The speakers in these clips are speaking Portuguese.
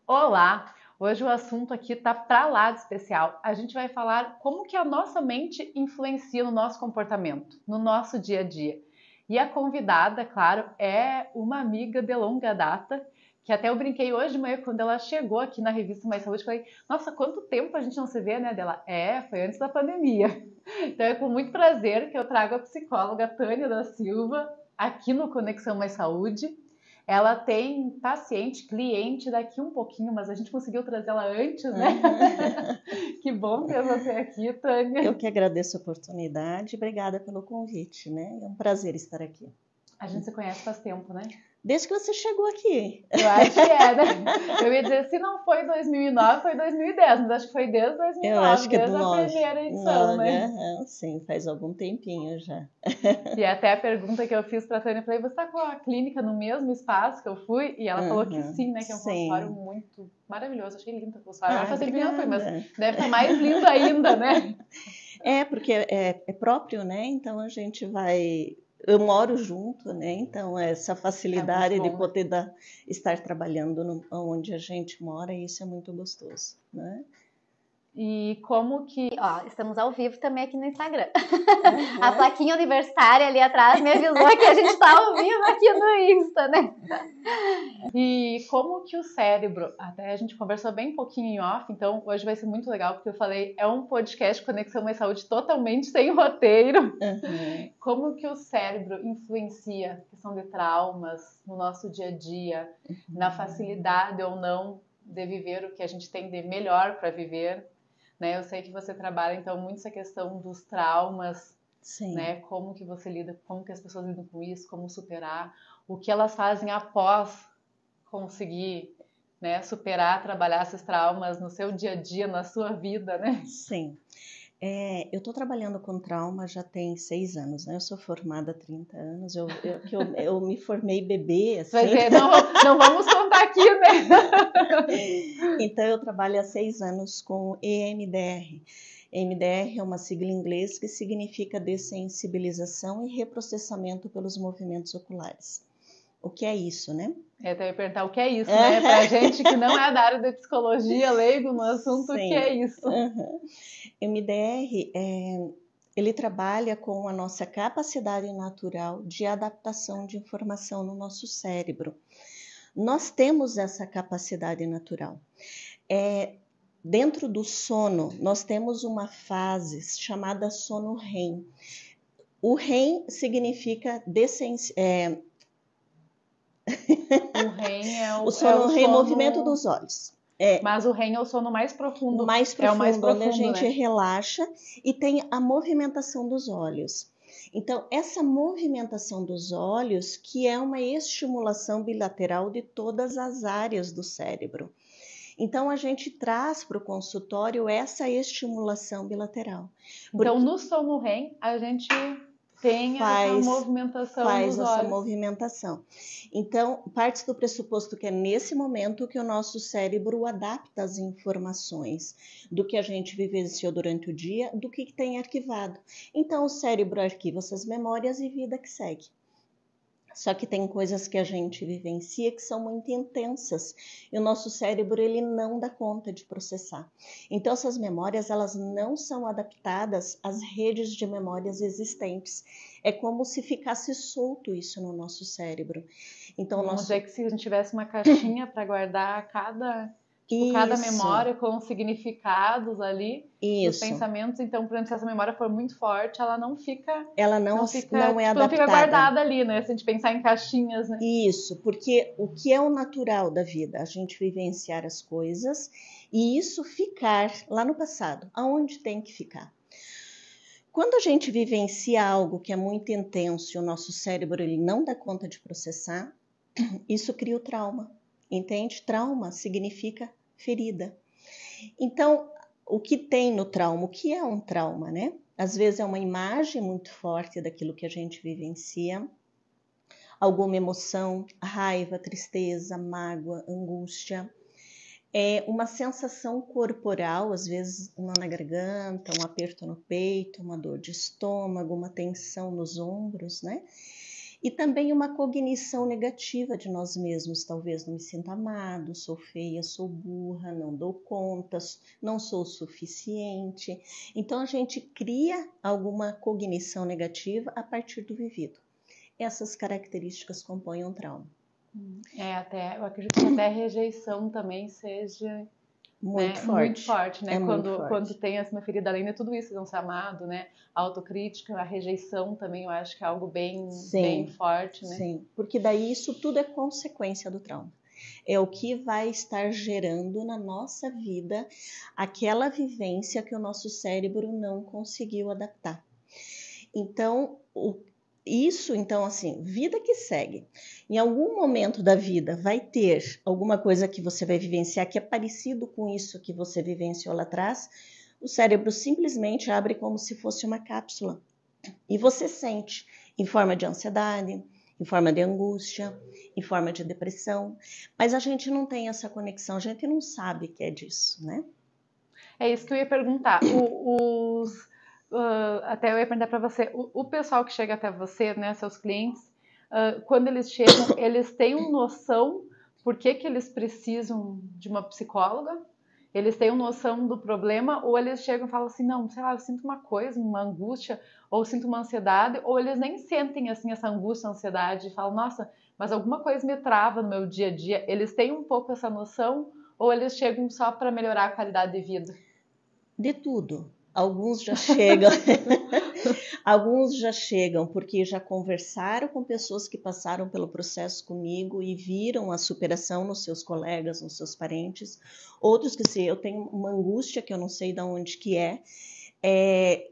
Olá! Hoje o assunto aqui tá pra lá de especial. A gente vai falar como que a nossa mente influencia no nosso comportamento, no nosso dia a dia. E a convidada, claro, é uma amiga de longa data, que até eu brinquei hoje de manhã quando ela chegou aqui na revista Mais Saúde, falei, nossa, quanto tempo a gente não se vê, né, dela? Foi antes da pandemia. Então é com muito prazer que eu trago a psicóloga Tânia da Silva aqui no Conexão Mais Saúde. Ela tem paciente, cliente daqui um pouquinho, mas a gente conseguiu trazer ela antes, né? Uhum. Que bom ter você aqui, Tânia. Eu que agradeço a oportunidade, obrigada pelo convite, né? É um prazer estar aqui. A gente se conhece faz tempo, né? Desde que você chegou aqui. Eu acho que é, né? Eu ia dizer, se não foi 2009, foi 2010, mas acho que foi desde Eu 2009, acho que é desde do a 9. primeira edição, né? Sim, faz algum tempinho já. E até a pergunta que eu fiz pra Tânia, eu falei, você tá com a clínica no mesmo espaço que eu fui? E ela falou que sim, né? Que é um consultório Sim. muito maravilhoso. Achei lindo o consultório. Agora faz tempo que eu não fui, mas Obrigada. deve estar mais lindo ainda, né? É, porque é próprio, né? Então a gente vai. Eu moro junto, né? Então essa É muito facilidade de bom, né? poder estar trabalhando onde a gente mora, isso é muito gostoso, né? E como que. Ó, estamos ao vivo também aqui no Instagram. A Uhum. plaquinha universitária ali atrás me avisou que a gente tá ao vivo aqui no Insta, né? E como que o cérebro. Até a gente conversou bem pouquinho em off, então hoje vai ser muito legal, porque eu falei, é um podcast Conexão Mais Saúde totalmente sem roteiro. Uhum. Como que o cérebro influencia a questão de traumas no nosso dia a dia, na facilidade ou não de viver o que a gente tem de melhor para viver, né? Eu sei que você trabalha então muito essa questão dos traumas, Sim. né? Como que você lida, como que as pessoas lidam com isso, como superar, o que elas fazem após conseguir, né, superar, trabalhar esses traumas no seu dia a dia, na sua vida, né? Sim. Eu estou trabalhando com trauma já tem 6 anos, né? Eu sou formada há 30 anos, eu me formei bebê, Vai assim. dizer, não, não vamos contar aqui, né? Então, eu trabalho há 6 anos com EMDR. EMDR é uma sigla em inglês que significa dessensibilização e reprocessamento pelos movimentos oculares. O que é isso, né? Eu até ia perguntar o que é isso, né? Pra gente que não é da área da psicologia, leigo no assunto, o que Sim. é isso? MDR, ele trabalha com a nossa capacidade natural de adaptação de informação no nosso cérebro. Nós temos essa capacidade natural. Dentro do sono, nós temos uma fase chamada sono REM. O REM significa O REM é o o sono REM, movimento sono. dos olhos. Mas o REM é o sono mais O profundo. mais É o mais profundo, onde a profundo, gente né? relaxa e tem a movimentação dos olhos. Então, essa movimentação dos olhos, que é uma estimulação bilateral de todas as áreas do cérebro. Então, a gente traz para o consultório essa estimulação bilateral. Então, no sono REM, a gente tem essa movimentação faz dos essa olhos. movimentação. Então, parte do pressuposto que é nesse momento que o nosso cérebro adapta as informações do que a gente vivenciou durante o dia, do que tem arquivado. Então, o cérebro arquiva essas memórias e vida que segue. Só que tem coisas que a gente vivencia que são muito intensas e o nosso cérebro ele não dá conta de processar. Então essas memórias elas não são adaptadas às redes de memórias existentes. É como se ficasse solto isso no nosso cérebro. Então Vamos dizer que se a gente tivesse uma caixinha para guardar cada memória com significados ali dos Isso. pensamentos, então, por exemplo, se essa memória for muito forte, ela não fica, Ela não é tipo, adaptada. não fica guardada ali, né? Se a gente pensar em caixinhas, né? Isso, porque o que é o natural da vida? A gente vivenciar as coisas e isso ficar lá no passado, aonde tem que ficar. Quando a gente vivencia algo que é muito intenso e o nosso cérebro ele não dá conta de processar, isso cria o trauma, entende? Trauma significa ferida. Então, o que tem no trauma? O que é um trauma, né? Às vezes é uma imagem muito forte daquilo que a gente vivencia, alguma emoção, raiva, tristeza, mágoa, angústia. É uma sensação corporal, às vezes uma na garganta, um aperto no peito, uma dor de estômago, uma tensão nos ombros, né? E também uma cognição negativa de nós mesmos, talvez não me sinta amado, sou feia, sou burra, não dou contas, não sou suficiente. Então a gente cria alguma cognição negativa a partir do vivido. Essas características compõem um trauma. Eu acredito que até a rejeição também seja Muito muito forte. forte, né? É muito Quando forte. tem uma ferida além de tudo isso, não ser amado, né? A autocrítica, a rejeição também, eu acho que é algo bem forte, né? Sim, porque daí isso tudo é consequência do trauma. É o que vai estar gerando na nossa vida aquela vivência que o nosso cérebro não conseguiu adaptar. Então, então, assim, vida que segue. Em algum momento da vida vai ter alguma coisa que você vai vivenciar que é parecido com isso que você vivenciou lá atrás. O cérebro simplesmente abre como se fosse uma cápsula. E você sente em forma de ansiedade, em forma de angústia, em forma de depressão. Mas a gente não tem essa conexão, a gente não sabe que é disso, né? É isso que eu ia perguntar. Até eu ia perguntar para você, o pessoal que chega até você, né, seus clientes, quando eles chegam, eles têm uma noção por que eles precisam de uma psicóloga? Eles têm uma noção do problema, ou eles chegam e falam assim, não, sei lá, eu sinto uma coisa, uma angústia, ou sinto uma ansiedade, ou eles nem sentem assim essa angústia, ansiedade, e falam, nossa, mas alguma coisa me trava no meu dia a dia. Eles têm um pouco essa noção, ou eles chegam só para melhorar a qualidade de vida? De tudo. Alguns já chegam, alguns já chegam porque já conversaram com pessoas que passaram pelo processo comigo e viram a superação nos seus colegas, nos seus parentes. Outros que eu tenho uma angústia que eu não sei de onde que é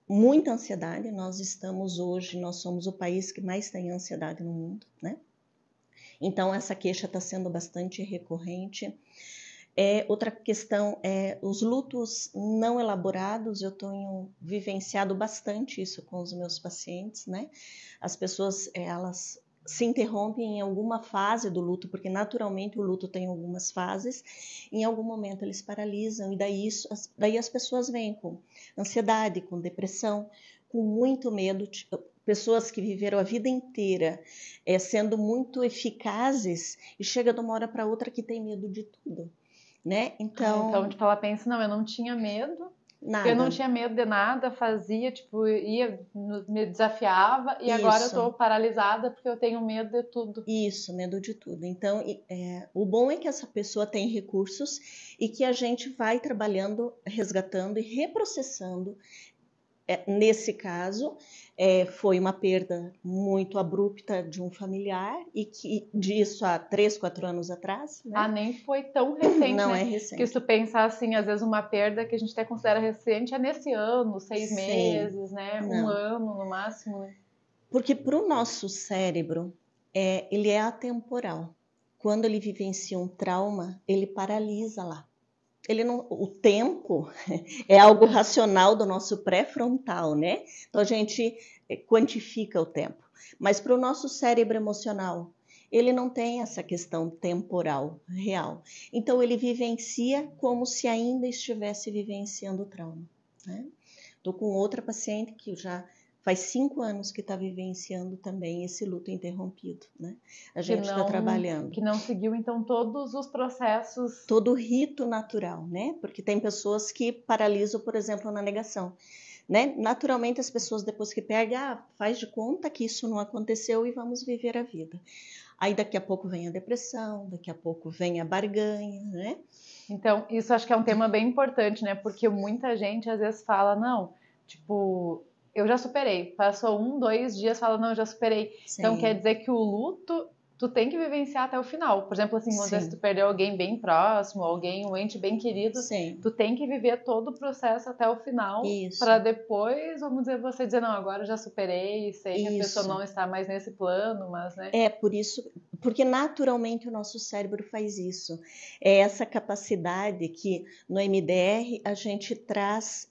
muita ansiedade. Nós somos o país que mais tem ansiedade no mundo, né? Então essa queixa está sendo bastante recorrente. Outra questão é os lutos não elaborados. Eu tenho vivenciado bastante isso com os meus pacientes, né? As pessoas, elas se interrompem em alguma fase do luto, porque naturalmente o luto tem algumas fases, em algum momento eles paralisam, e daí as pessoas vêm com ansiedade, com depressão, com muito medo, pessoas que viveram a vida inteira sendo muito eficazes, e chega de uma hora para outra que tem medo de tudo. Né? Então, tipo, ela pensa, não, eu não tinha medo, nada. Eu não tinha medo de nada, fazia, tipo, me desafiava, e agora eu tô paralisada porque eu tenho medo de tudo. Isso, medo de tudo. Então, o bom é que essa pessoa tem recursos e que a gente vai trabalhando, resgatando e reprocessando. Nesse caso, foi uma perda muito abrupta de um familiar, e que disso há 3, 4 anos atrás. Né? Nem foi tão recente, não né? É recente. Porque se tu pensar assim, às vezes uma perda que a gente até considera recente é nesse ano, 6 meses, né? Não. 1 ano no máximo. Né? Porque para o nosso cérebro, ele é atemporal. Quando ele vivencia um trauma, ele paralisa lá. O tempo é algo racional do nosso pré-frontal, né? Então a gente quantifica o tempo. Mas para o nosso cérebro emocional, ele não tem essa questão temporal real. Então ele vivencia como se ainda estivesse vivenciando o trauma. Né? Estou com outra paciente que já faz 5 anos que está vivenciando também esse luto interrompido, né? A gente está trabalhando. Que não seguiu, então, todos os processos... Todo o rito natural, né? Porque tem pessoas que paralisam, por exemplo, na negação. Né? Naturalmente, as pessoas, depois que perdem, faz de conta que isso não aconteceu e vamos viver a vida. Aí, daqui a pouco vem a depressão, daqui a pouco vem a barganha, né? Então, isso acho que é um tema bem importante, né? Porque muita gente, às vezes, fala, não, tipo... Eu já superei. Passou 1, 2 dias, fala, não, eu já superei. Sim. Então quer dizer que o luto, tu tem que vivenciar até o final. Por exemplo, assim, quando tu perdeu alguém bem próximo, um ente bem querido, Sim. tu tem que viver todo o processo até o final, para depois, vamos dizer, você dizer, não, agora eu já superei, sei que a pessoa não está mais nesse plano, mas, né? Por isso, porque naturalmente o nosso cérebro faz isso. É essa capacidade que no MDR a gente traz...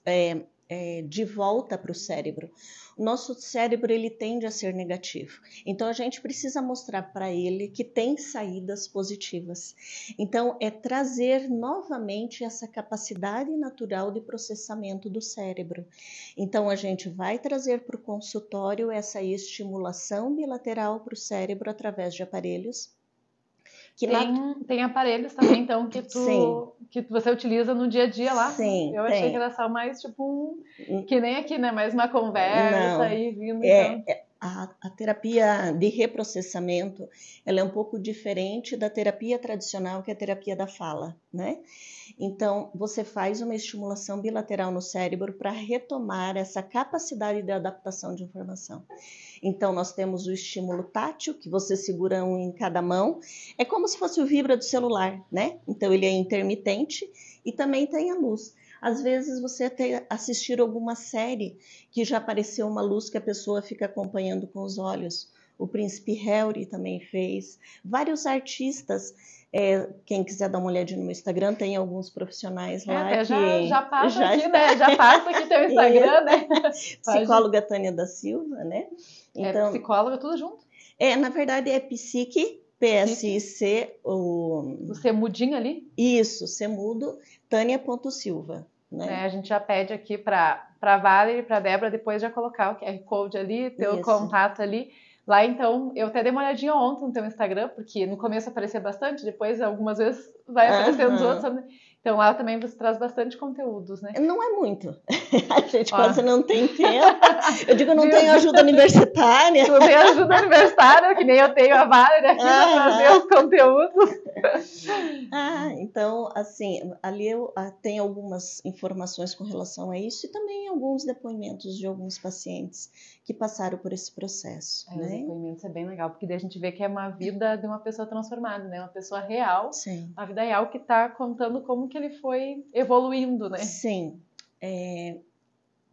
de volta para o cérebro. O nosso cérebro ele tende a ser negativo. Então a gente precisa mostrar para ele que tem saídas positivas. Então é trazer novamente essa capacidade natural de processamento do cérebro. Então a gente vai trazer para o consultório essa estimulação bilateral para o cérebro através de aparelhos. Tem aparelhos também, então, que você utiliza no dia a dia lá. Sim, eu tem. achei que era só mais tipo que nem aqui, né? Mais uma conversa Não, aí vindo. Então. A terapia de reprocessamento, ela é um pouco diferente da terapia tradicional, que é a terapia da fala, né? Então, você faz uma estimulação bilateral no cérebro para retomar essa capacidade de adaptação de informação. Então, nós temos o estímulo tátil, que você segura um em cada mão. É como se fosse o vibra do celular, né? Então, ele é intermitente e também tem a luz. Às vezes, você até assistir alguma série que já apareceu uma luz que a pessoa fica acompanhando com os olhos. O Príncipe Harry também fez. Vários artistas. Quem quiser dar uma olhadinha no meu Instagram, tem alguns profissionais lá até que... já passo aqui, né? Já passo aqui teu Instagram, né? Psicóloga Tânia da Silva, né? Então, psicóloga, tudo junto? Na verdade é psique, PSIC, o C mudinho ali? Isso, C mudo, Tânia.Silva. Né? A gente já pede aqui para a Valerie e para a Débora depois já colocar o QR Code ali, teu contato ali. Lá, então, eu até dei uma olhadinha ontem no teu Instagram, porque no começo aparecia bastante, depois algumas vezes vai aparecendo os outros. Então, lá também você traz bastante conteúdos, né? Não é muito. A gente quase não tem tempo. Eu digo, não tenho ajuda universitária. Tu tem ajuda universitária, que nem eu tenho a Valerie aqui para trazer os conteúdos. Então, assim, ali eu tenho algumas informações com relação a isso e também alguns depoimentos de alguns pacientes que passaram por esse processo. Os depoimentos é bem legal, porque daí a gente vê que é uma vida de uma pessoa transformada, né? Uma pessoa real, Sim. Uma vida real que está contando como que ele foi evoluindo, né? Sim.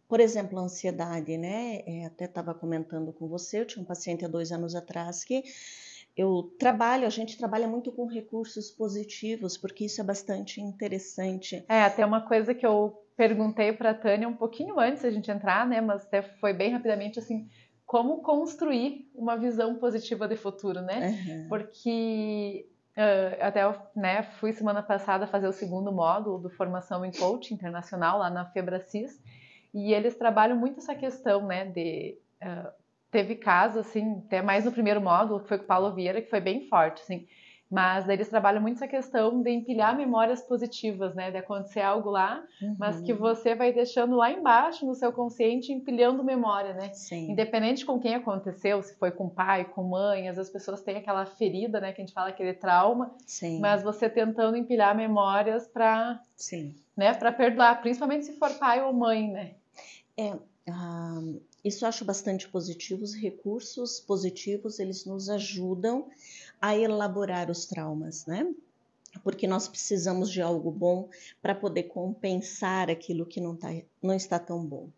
Por exemplo, a ansiedade, né? Até estava comentando com você, eu tinha um paciente há 2 anos atrás que a gente trabalha muito com recursos positivos, porque isso é bastante interessante. Até uma coisa que eu perguntei para a Tânia um pouquinho antes da gente entrar, né? Mas até foi bem rapidamente assim, como construir uma visão positiva de futuro, né? Porque até né, fui semana passada fazer o 2º módulo do Formação em Coaching Internacional lá na Febracis, e eles trabalham muito essa questão, né, de... teve casos, assim, até mais no 1º módulo, que foi com o Paulo Vieira, que foi bem forte, assim, mas daí eles trabalham muito essa questão de empilhar memórias positivas, né, de acontecer algo lá, mas que você vai deixando lá embaixo no seu consciente, empilhando memória, né? Sim. Independente com quem aconteceu, se foi com pai, com mãe, às vezes as pessoas têm aquela ferida, né, que a gente fala, aquele trauma, Sim. mas você tentando empilhar memórias para, né, para perdoar, principalmente se for pai ou mãe, né? Isso eu acho bastante positivo. Os recursos positivos, eles nos ajudam a elaborar os traumas, né? Porque nós precisamos de algo bom para poder compensar aquilo que não está tão bom.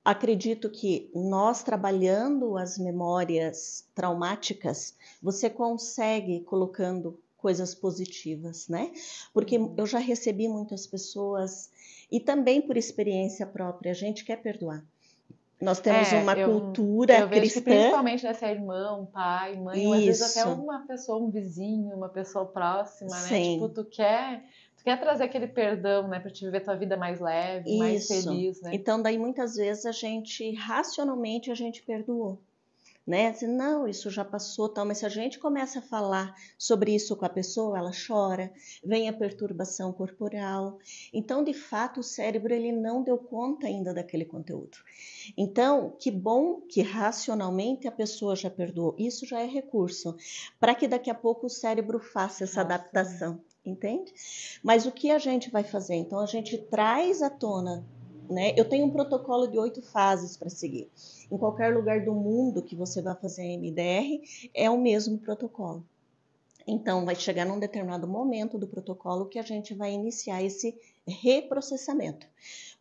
Acredito que nós trabalhando as memórias traumáticas, você consegue colocando coisas positivas, né? Porque eu já recebi muitas pessoas, e também por experiência própria, a gente quer perdoar. Nós temos uma cultura eu vejo cristã. Que principalmente, né, se é irmão, pai, mãe, ou às vezes até uma pessoa, um vizinho, uma pessoa próxima, né? Tipo, tu quer trazer aquele perdão, né, para te viver tua vida mais leve, mais feliz, né? Então, daí muitas vezes racionalmente a gente perdoou. Né? Assim, não, isso já passou, tal, mas se a gente começa a falar sobre isso com a pessoa, ela chora, vem a perturbação corporal. Então, de fato, o cérebro ele não deu conta ainda daquele conteúdo. Então, que bom que racionalmente a pessoa já perdoou. Isso já é recurso, para que daqui a pouco o cérebro faça essa adaptação, entende? Mas o que a gente vai fazer? Então, a gente traz à tona, né? Eu tenho um protocolo de 8 fases para seguir. Em qualquer lugar do mundo que você vai fazer MDR, é o mesmo protocolo. Então, vai chegar num determinado momento do protocolo que a gente vai iniciar esse reprocessamento.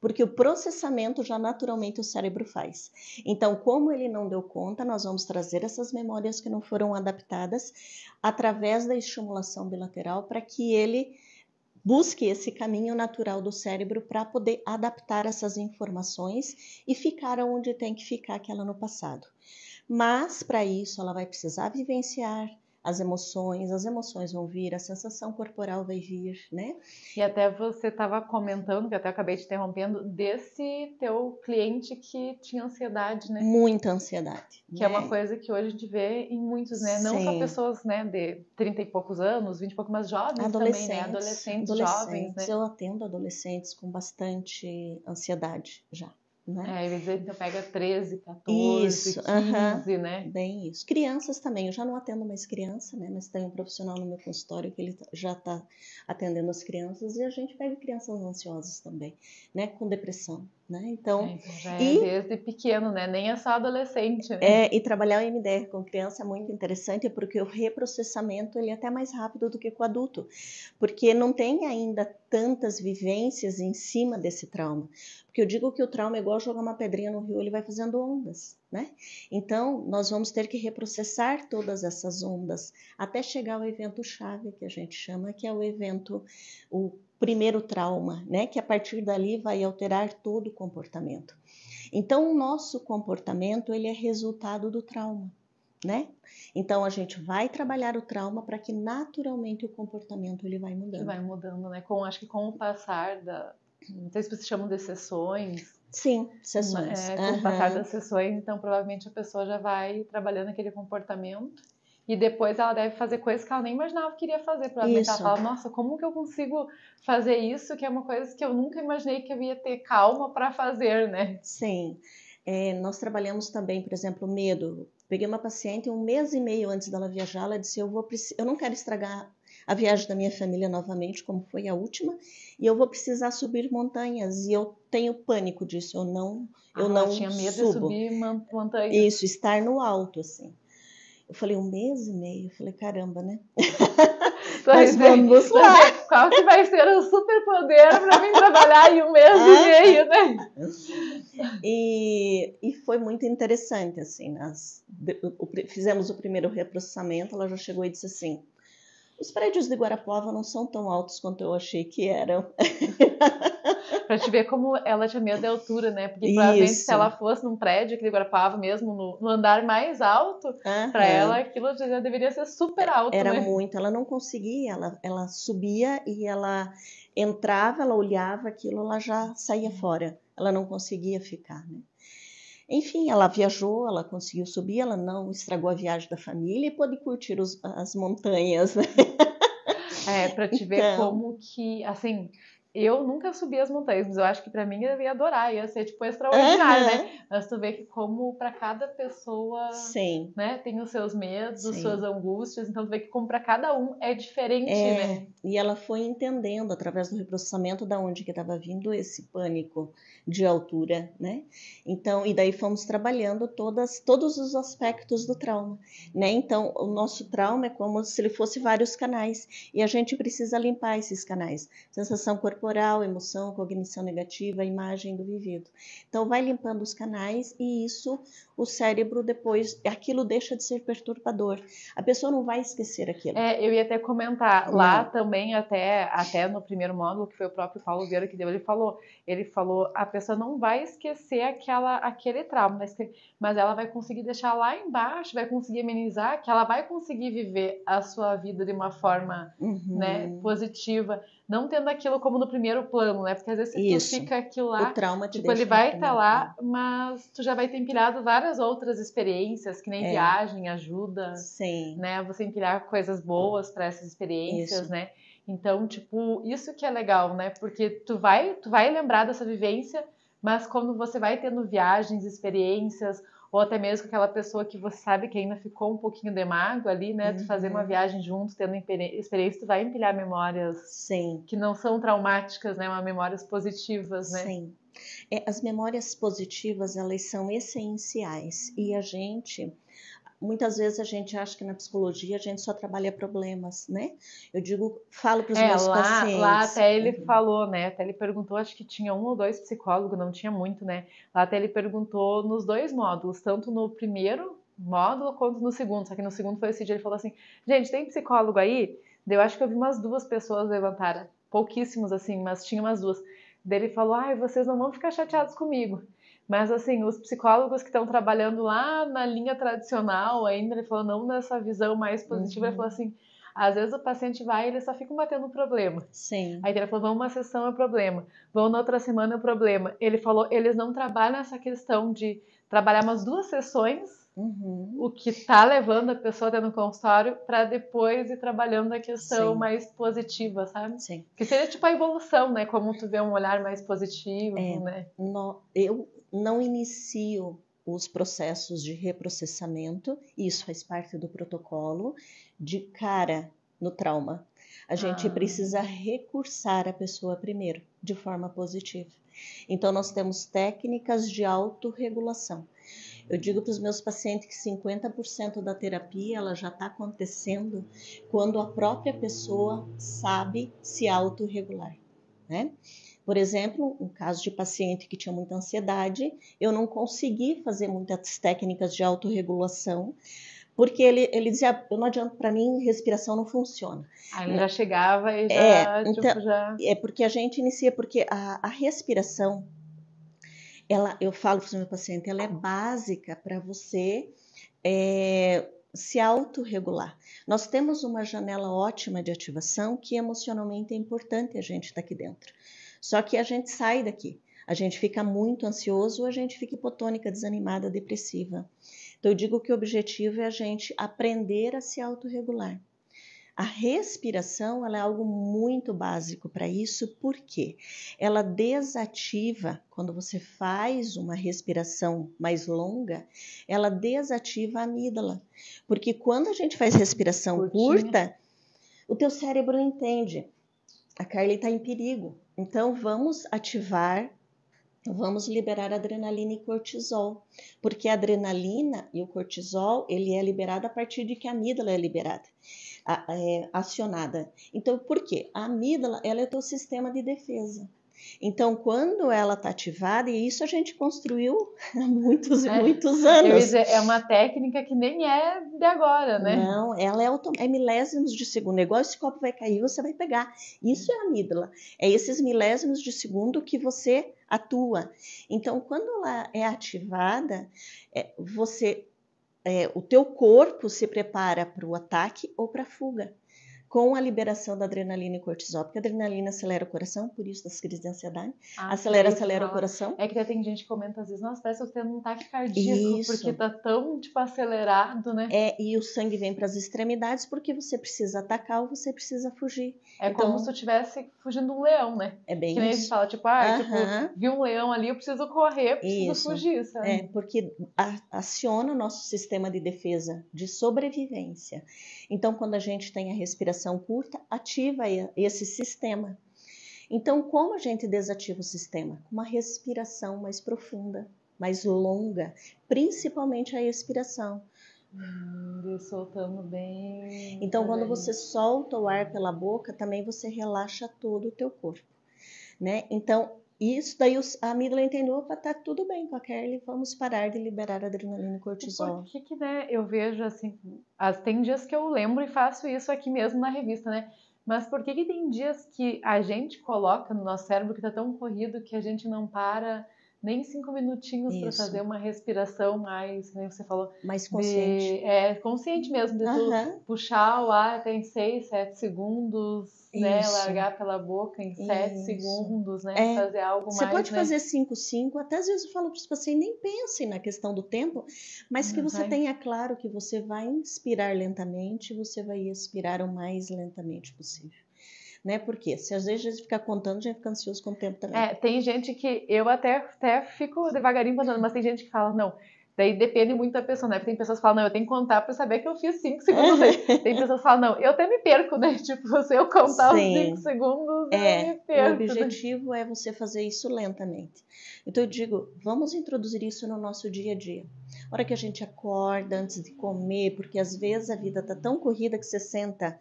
Porque o processamento já naturalmente o cérebro faz. Então, como ele não deu conta, nós vamos trazer essas memórias que não foram adaptadas através da estimulação bilateral para que ele busque esse caminho natural do cérebro para poder adaptar essas informações e ficar onde tem que ficar, que ela no passado. Mas, para isso, ela vai precisar vivenciar as emoções vão vir, a sensação corporal vai vir, né? E até você estava comentando, que até acabei te interrompendo, desse teu cliente que tinha ansiedade, né? Muita ansiedade. Que é uma coisa que hoje a gente vê em muitos, né? Não só Sim. pessoas, né, de 30 e poucos anos, 20 e poucos, mas jovens também, né? Adolescentes, jovens, né? Eu atendo adolescentes com bastante ansiedade já. Né? Às vezes então pega 13, 14, isso, 15, né? Bem isso. Crianças também, eu já não atendo mais criança, né? Mas tem um profissional no meu consultório que ele já está atendendo as crianças e a gente pega crianças ansiosas também, né? Com depressão, né? Então já é desde pequeno, né? Nem é só adolescente, né? E trabalhar o MDR com criança é muito interessante porque o reprocessamento ele é até mais rápido do que com o adulto, porque não tem ainda tantas vivências em cima desse trauma. Porque eu digo que o trauma é igual jogar uma pedrinha no rio, ele vai fazendo ondas, né? Então, nós vamos ter que reprocessar todas essas ondas até chegar ao evento chave, que a gente chama, que é o primeiro trauma, né? Que a partir dali vai alterar todo o comportamento. Então, o nosso comportamento, ele é resultado do trauma, né? Então, a gente vai trabalhar o trauma para que naturalmente o comportamento ele vai mudando. Vai mudando, né? Acho que com o passar não sei se vocês chamam de sessões. Sim, sessões. Com o passar das sessões, então provavelmente a pessoa já vai trabalhando aquele comportamento e depois ela deve fazer coisas que ela nem imaginava que iria fazer. Provavelmente ela fala, nossa, como que eu consigo fazer isso? Que é uma coisa que eu nunca imaginei que eu ia ter calma para fazer, né? Sim. Nós trabalhamos também, por exemplo, medo. Peguei uma paciente 1 mês e meio antes dela viajar, ela disse, eu não quero estragar a viagem da minha família novamente, como foi a última, e eu vou precisar subir montanhas, e eu tenho pânico disso, eu não tinha medo subo. De subir montanhas. Isso, estar no alto, assim. Eu falei, 1 mês e meio, eu falei, caramba, né? Mas vamos lá. Qual que vai ser o superpoder para mim trabalhar em 1 mês e meio, né? E foi muito interessante, assim, fizemos o primeiro reprocessamento, ela já chegou e disse assim, os prédios de Guarapuava não são tão altos quanto eu achei que eram. Pra te ver como ela tinha medo da altura, né? Porque provavelmente se ela fosse num prédio aqui de Guarapuava mesmo, no andar mais alto, pra ela aquilo já deveria ser super alto, Era né? muito, ela não conseguia, ela subia e ela entrava, ela olhava aquilo, ela já saía fora, ela não conseguia ficar, né? Enfim, ela viajou, ela conseguiu subir, ela não estragou a viagem da família e pôde curtir as montanhas, né? Pra te ver como que, assim, eu nunca subi as montanhas, mas eu acho que pra mim eu ia adorar, ia ser tipo extraordinário, né? Mas tu vê que como pra cada pessoa, Sim. né, tem os seus medos, as suas angústias, então tu vê que como pra cada um é diferente, né? E ela foi entendendo através do reprocessamento da onde que estava vindo esse pânico de altura, né? Então, e daí fomos trabalhando todos os aspectos do trauma, né? Então, o nosso trauma é como se ele fosse vários canais e a gente precisa limpar esses canais. Sensação corporal, emoção, cognição negativa, imagem do vivido. Então, vai limpando os canais e isso, o cérebro depois, aquilo deixa de ser perturbador. A pessoa não vai esquecer aquilo. Eu ia até comentar, lá também, até no primeiro módulo, que foi o próprio Paulo Vieira que deu, ele falou, a pessoa não vai esquecer aquele trauma, mas ela vai conseguir deixar lá embaixo, vai conseguir amenizar, que ela vai conseguir viver a sua vida de uma forma né, positiva, não tendo aquilo como no primeiro plano, né? Porque às vezes se tu fica aquilo lá, o trauma te tipo, ele vai estar lá, mas tu já vai ter empilhado várias outras experiências, que nem viagem ajuda, né? Você empilhar coisas boas para essas experiências, né? Então, tipo, isso que é legal, né? Porque tu vai lembrar dessa vivência, mas quando você vai tendo viagens, experiências, ou até mesmo aquela pessoa que você sabe que ainda ficou um pouquinho de mágoa ali, né? Tu fazer uma viagem juntos, tendo experiência, tu vai empilhar memórias que não são traumáticas, né? Mas memórias positivas, né? Sim. As memórias positivas, elas são essenciais. E muitas vezes a gente acha que na psicologia a gente só trabalha problemas, né? Falo para os meus pacientes. Lá até ele falou, né? Até ele perguntou, acho que tinha 1 ou 2 psicólogos, não tinha muito, né? Lá até ele perguntou nos 2 módulos, tanto no primeiro módulo quanto no segundo. Só que no segundo foi esse dia, ele falou assim, gente, tem psicólogo aí? Eu acho que eu vi umas 2 pessoas levantaram. pouquíssimos, assim, mas tinha umas 2. Daí ele falou, ai, vocês não vão ficar chateados comigo. Mas, assim, os psicólogos que estão trabalhando lá na linha tradicional ainda, ele falou, não nessa visão mais positiva, ele falou assim, às vezes o paciente vai e eles só ficam batendo um problema. Sim. Aí ele falou, vão uma sessão é problema, vão na outra semana é problema. Ele falou, eles não trabalham essa questão de trabalhar umas 2 sessões, o que tá levando a pessoa até no consultório, para depois ir trabalhando a questão mais positiva, sabe? Sim. Que seria tipo a evolução, né? Como tu vê um olhar mais positivo, né? Eu não inicio os processos de reprocessamento, isso faz parte do protocolo, de cara no trauma. A gente precisa recursar a pessoa primeiro, de forma positiva. Então, nós temos técnicas de autorregulação. Eu digo para os meus pacientes que 50% da terapia ela já está acontecendo quando a própria pessoa sabe se autorregular, né? Por exemplo, um caso de paciente que tinha muita ansiedade, eu não consegui fazer muitas técnicas de autorregulação, porque ele dizia, não adianta, para mim, respiração não funciona. Aí ele já chegava e já, então, já... É porque a gente inicia, porque a respiração, eu falo para o meu paciente, ela é básica para você se autorregular. Nós temos uma janela ótima de ativação que emocionalmente é importante a gente estar aqui dentro. Só que a gente sai daqui, a gente fica muito ansioso, a gente fica hipotônica, desanimada, depressiva. Então eu digo que o objetivo é a gente aprender a se autorregular. A respiração ela é algo muito básico para isso, porque ela desativa, quando você faz uma respiração mais longa, ela desativa a amígdala. Porque quando a gente faz respiração curta, o teu cérebro não entende. A Carly está em perigo. Então vamos ativar, vamos liberar adrenalina e cortisol. Porque a adrenalina e o cortisol, ele é liberado a partir de que a amígdala é liberada. Acionada. Então, por quê? A amígdala, ela é o teu sistema de defesa. Então, quando ela está ativada, e isso a gente construiu há muitos anos. É uma técnica que nem é de agora, né? Não, ela é milésimos de segundo. É igual esse copo vai cair, você vai pegar. Isso é a amígdala. É esses milésimos de segundo que você atua. Então, quando ela é ativada, o teu corpo se prepara para o ataque ou para a fuga, com a liberação da adrenalina e cortisol, porque a adrenalina acelera o coração, por isso das crises de ansiedade, acelera o coração. É que tem gente que comenta às vezes, nossa, parece que eu tô tendo um ataque cardíaco, porque tá tão, acelerado, né? E o sangue vem para as extremidades porque você precisa atacar ou você precisa fugir. É então, como se tu estivesse fugindo de um leão, né? É bem que nem isso. a gente fala, vi um leão ali, eu preciso correr, preciso fugir, sabe? Porque aciona o nosso sistema de defesa, de sobrevivência. Então, quando a gente tem a respiração curta, ativa esse sistema. Então, como a gente desativa o sistema? Com uma respiração mais profunda, mais longa, principalmente a expiração. Soltando bem. Então, quando você solta o ar pela boca, também você relaxa todo o teu corpo, né? Então, isso daí a amígdala entendeu, opa, tá tudo bem com a Carly, vamos parar de liberar adrenalina e cortisol. Por que, né, eu vejo assim, tem dias que eu lembro e faço isso aqui mesmo na revista, né? Mas por que tem dias que a gente coloca no nosso cérebro que tá tão corrido que a gente não para nem 5 minutinhos para fazer uma respiração mais, como você falou, mais consciente. Consciente mesmo, de tu puxar o ar até em 6, 7 segundos, né? Largar pela boca em 7 segundos, né? Fazer algo você mais. Você pode fazer 5, até às vezes eu falo para os pacientes, nem pensem na questão do tempo, mas que você tenha claro que você vai inspirar lentamente, você vai expirar o mais lentamente possível. Né? Porque se às vezes a gente ficar contando, a gente fica ansioso com o tempo também. Tem gente que eu até fico devagarinho contando, mas tem gente que fala, não, daí depende muito da pessoa, né? Porque tem pessoas que falam, não, eu tenho que contar pra saber que eu fiz 5 segundos. Tem pessoas que falam, não, eu até me perco, né? Tipo, se eu contar os 5 segundos, eu me perco. O objetivo é você fazer isso lentamente. Então eu digo, vamos introduzir isso no nosso dia a dia. A hora que a gente acorda, antes de comer, porque às vezes a vida tá tão corrida que você senta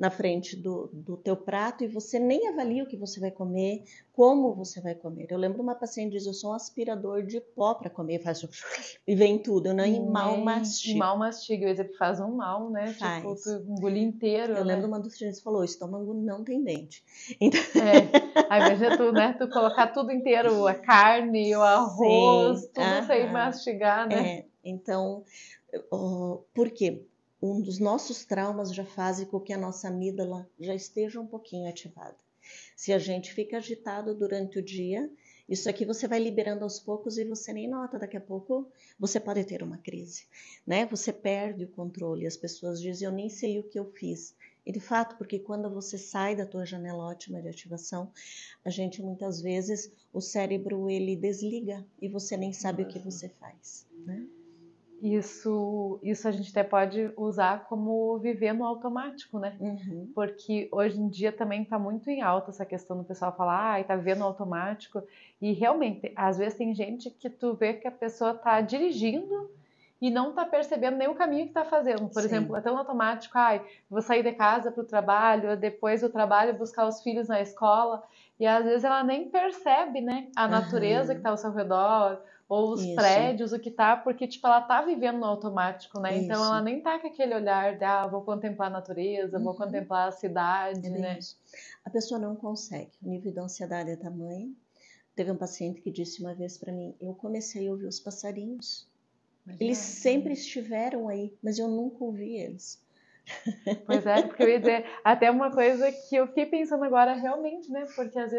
na frente do teu prato e você nem avalia o que você vai comer, como você vai comer. Eu lembro uma paciente diz, eu sou um aspirador de pó para comer, faz e vem tudo, eu nem mal mastigo. E mal mastiga, eu ia dizer que faz um mal, né? Tipo, Faz. tu engolir inteiro, Eu né? lembro uma dos pacientes falou, o estômago não tem dente. Então... Aí imagina tu, né? Tu colocar tudo inteiro, a carne, o arroz, tudo sem mastigar, né? Então, por quê? Um dos nossos traumas já faz com que a nossa amígdala já esteja um pouquinho ativada. Se a gente fica agitado durante o dia, isso aqui você vai liberando aos poucos e você nem nota. Daqui a pouco você pode ter uma crise, né? Você perde o controle. As pessoas dizem, eu nem sei o que eu fiz. E de fato, porque quando você sai da tua janela ótima de ativação, a gente muitas vezes, o cérebro ele desliga e você nem sabe o que você faz, né? Isso a gente até pode usar como viver no automático, né? Uhum. Porque hoje em dia também está muito em alta essa questão do pessoal falar, tá vivendo no automático. E realmente, às vezes tem gente que tu vê que a pessoa tá dirigindo e não tá percebendo nem o caminho que tá fazendo. Por exemplo, é tão automático, vou sair de casa para o trabalho, depois do trabalho buscar os filhos na escola. E às vezes ela nem percebe, né, a natureza que tá ao seu redor, ou os prédios, o que tá, porque, tipo, ela tá vivendo no automático, né? Então, ela nem tá com aquele olhar de, vou contemplar a natureza, vou contemplar a cidade, né? Isso. A pessoa não consegue. O nível de ansiedade é tamanho. Teve um paciente que disse uma vez para mim, eu comecei a ouvir os passarinhos. Eles sempre estiveram aí, mas eu nunca ouvi eles. Pois é, porque eu ia dizer, até uma coisa que eu fiquei pensando agora realmente, né? Porque às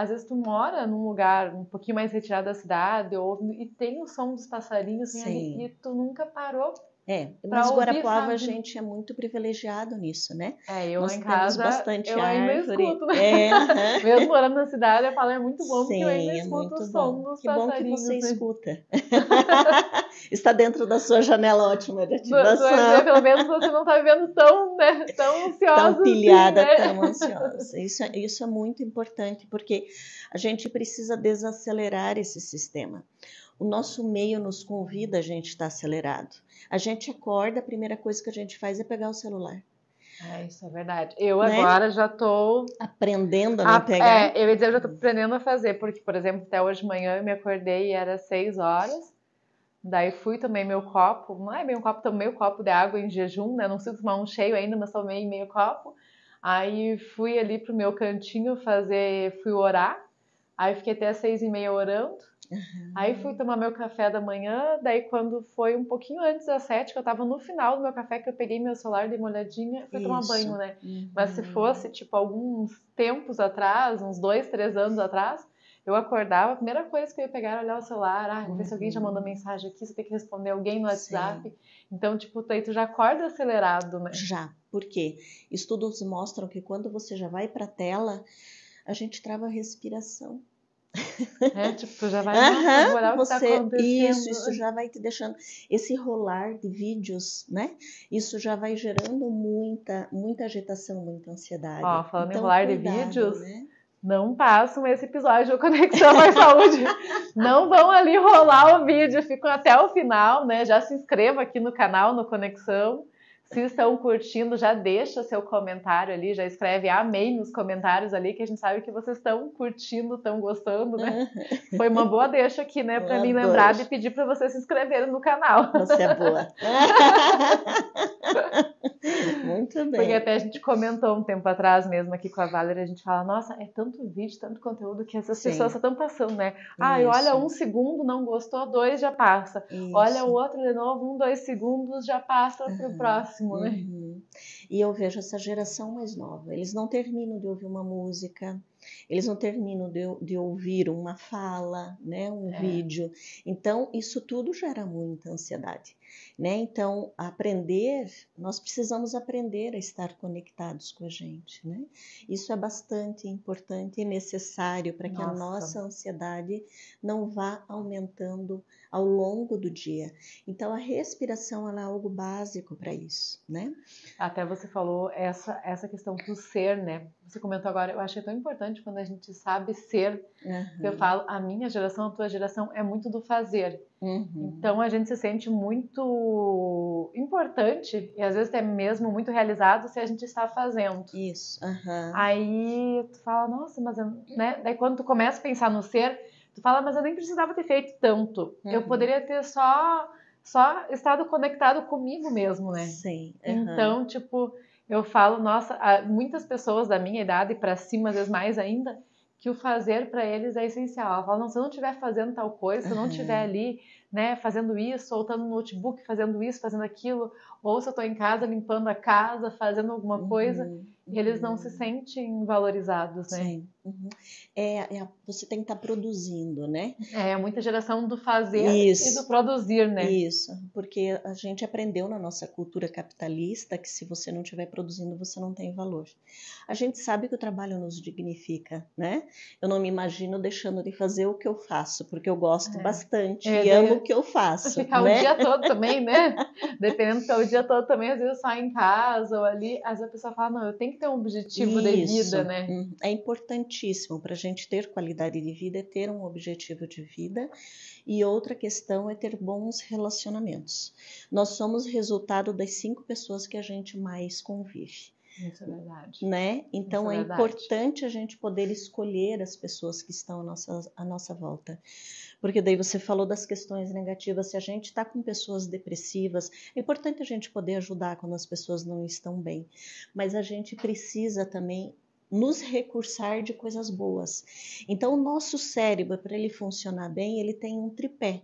vezes tu mora num lugar um pouquinho mais retirado da cidade e tem o som dos passarinhos ali, e tu nunca parou mas pra ouvir, Guarapuava sabe? a gente é muito privilegiado nisso, né? Eu Nós lá em temos casa, bastante eu ainda árvore. escuto, né? Mesmo morando na cidade, eu falo, é muito bom, porque eu ainda Sim, é escuto o muito som bom. dos Que bom que passarinhos, você né? escuta. Está dentro da sua janela ótima de ativação. Pelo menos você não está vivendo tão, né, tão ansiosa, tão pilhada, assim, né? tão ansiosa. Isso é muito importante, porque a gente precisa desacelerar esse sistema. O nosso meio nos convida a gente estar acelerado. A gente acorda, a primeira coisa que a gente faz é pegar o celular. Isso é verdade. Eu agora já estou aprendendo a não pegar. Eu ia dizer, eu já estou aprendendo a fazer, porque, por exemplo, até hoje de manhã eu me acordei e era 6 horas. Daí fui, tomei meu copo, não é bem um copo, tomei meio copo de água em jejum, né? Não sei tomar um cheio ainda, mas tomei meio copo. Aí fui ali pro meu cantinho fui orar. Aí fiquei até as 6h30 orando. Aí fui tomar meu café da manhã. Daí quando foi um pouquinho antes das 7, que eu tava no final do meu café, que eu peguei meu celular, dei uma olhadinha e fui tomar banho, né? Mas se fosse, tipo, alguns tempos atrás, uns 2, 3 anos atrás, eu acordava, a primeira coisa que eu ia pegar era olhar o celular, vou ver se alguém já mandou mensagem aqui, se tem que responder alguém no WhatsApp. Sim. Então, tipo, tu já acorda acelerado, né? Já, por quê? Estudos mostram que quando você já vai para a tela, a gente trava a respiração. Tipo, tu já vai, nossa, vou olhar o que tá acontecendo. Isso já vai te deixando, esse rolar de vídeos, né? Isso já vai gerando muita agitação, muita ansiedade. Ó, falando então, em rolar cuidado, de vídeos, né? Não passam esse episódio do Conexão Mais Saúde. Não vão ali rolar o vídeo, ficam até o final, né? Já se inscreva aqui no canal, no Conexão. Se estão curtindo, já deixa seu comentário ali, já escreve amei nos comentários ali, que a gente sabe que vocês estão curtindo, estão gostando, né? Foi uma boa deixa aqui, né? Para mim lembrar de pedir para vocês se inscreverem no canal. Você é boa. Muito bem. Porque até a gente comentou um tempo atrás mesmo aqui com a Valéria, a gente fala, nossa, é tanto vídeo, tanto conteúdo que essas pessoas só estão passando, né? Olha 1 segundo, não gostou, 2 já passa. Isso. Olha o outro de novo, 1, 2 segundos já passa pro próximo, né? E eu vejo essa geração mais nova, eles não terminam de ouvir uma música, eles não terminam de ouvir uma fala, né, vídeo. Então, isso tudo gera muita ansiedade, né? Então, nós precisamos aprender a estar conectados com a gente, né? Isso é bastante importante e necessário para que a nossa ansiedade não vá aumentando ao longo do dia. Então, a respiração ela é algo básico para isso, né? Até você falou essa questão do ser, né? Você comentou agora, eu achei tão importante importante quando a gente sabe ser. Eu falo, a minha geração, a tua geração é muito do fazer. Então a gente se sente muito importante e às vezes até mesmo muito realizado se a gente está fazendo. Isso. Aí tu fala, nossa, mas né? Daí quando tu começa a pensar no ser, tu fala, mas eu nem precisava ter feito tanto. Eu poderia ter só estado conectado comigo mesmo, né? Sim. Então, tipo, eu falo, nossa, muitas pessoas da minha idade para cima, às vezes mais ainda, que o fazer para eles é essencial. Ela fala, não, se eu não estiver fazendo tal coisa, se eu não estiver ali, né, fazendo isso, soltando no notebook, fazendo isso, fazendo aquilo, ou se eu estou em casa limpando a casa, fazendo alguma coisa, eles não se sentem valorizados, né? Sim. Você tem que estar produzindo, né? É muita geração do fazer e do produzir, né? Isso, porque a gente aprendeu na nossa cultura capitalista que se você não estiver produzindo, você não tem valor. A gente sabe que o trabalho nos dignifica, né? Eu não me imagino deixando de fazer o que eu faço, porque eu gosto bastante e amo o que eu faço. Ficar né? o dia todo também, né? Dependendo de ficar o dia todo também, às vezes só em casa ou ali, às vezes a pessoa fala, não, eu tenho que ter um objetivo de vida, né? É importantíssimo para a gente ter qualidade de vida, é ter um objetivo de vida. E outra questão é ter bons relacionamentos. Nós somos resultado das 5 pessoas que a gente mais convive. Isso é verdade. Né? Então Isso é importante a gente poder escolher as pessoas que estão à nossa volta. Porque daí você falou das questões negativas, se a gente está com pessoas depressivas, é importante a gente poder ajudar quando as pessoas não estão bem. Mas a gente precisa também nos recursar de coisas boas. Então, o nosso cérebro, para ele funcionar bem, ele tem um tripé,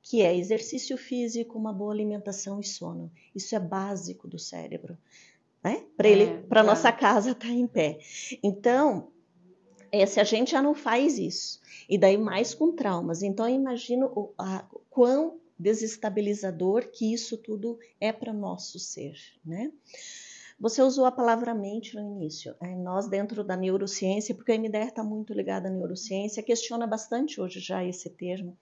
que é exercício físico, uma boa alimentação e sono. Isso é básico do cérebro, né? Para nossa casa estar em pé. Então, se a gente já não faz isso, e daí mais com traumas, então eu imagino quão desestabilizador que isso tudo é para o nosso ser, né? Você usou a palavra mente no início. Nós, dentro da neurociência, porque a MDR está muito ligada à neurociência, questiona bastante hoje já esse termo,